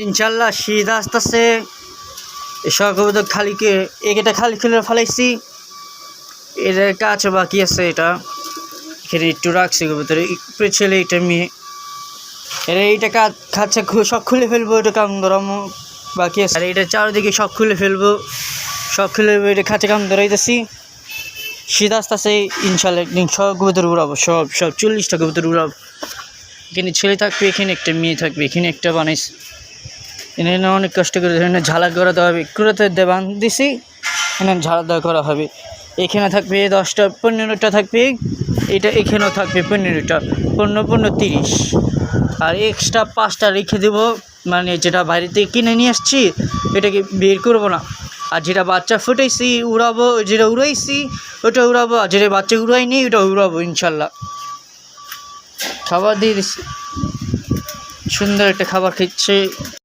ইনশাল্লাহ শীত আসতেছে। এসব কবুতর খালিকে এটা খালি খুলে ফেলাইছি, এটার কাজ বাকি আছে। এটা এখানে একটু রাখছি কবুতর, একটু ছেলে এটা মেয়ে, এরা এইটা কাজ খাচ্ছে, সব খুলে ফেলবো। এটা কাম ধরামো বাকি আছে, আর এটা চারিদিকে সব খুলে ফেলবো, সব খুলে এটা খাঁচে কাম ধরাইতেছি। শীত আসতেছে ইনশাল্লাহ একদিন সব কবুতর উড়াবো, সব 40টা কবুতর উড়াবো। এখানে ছেলে থাকবে, এখানে একটা মেয়ে থাকবে, এখানে একটা বানাইছি। এখানে অনেক কষ্ট করে এখানে ঝালা করা দেওয়া হবে, কুড়াতে দেবান দিছি, এখানে ঝালা দেওয়া করা হবে। এখানে থাকবে 10টা 15টা থাকবে, এটা এখানেও থাকবে 15টা, 15 30, আর এক্সট্রা 5টা রেখে দেবো। মানে যেটা বাইরে থেকে কিনে নিয়ে আসছি এটাকে বের করবো না, আর যেটা বাচ্চা ফুটাইছি উড়াবো, যেটা উড়াইছি ওটা উড়াবো, আর যেটা বাচ্চা উড়াইনি ওটা উড়াবো ইনশাল্লাহ। খাবার দিয়ে দিচ্ছি, সুন্দর একটা খাবার খাচ্ছে।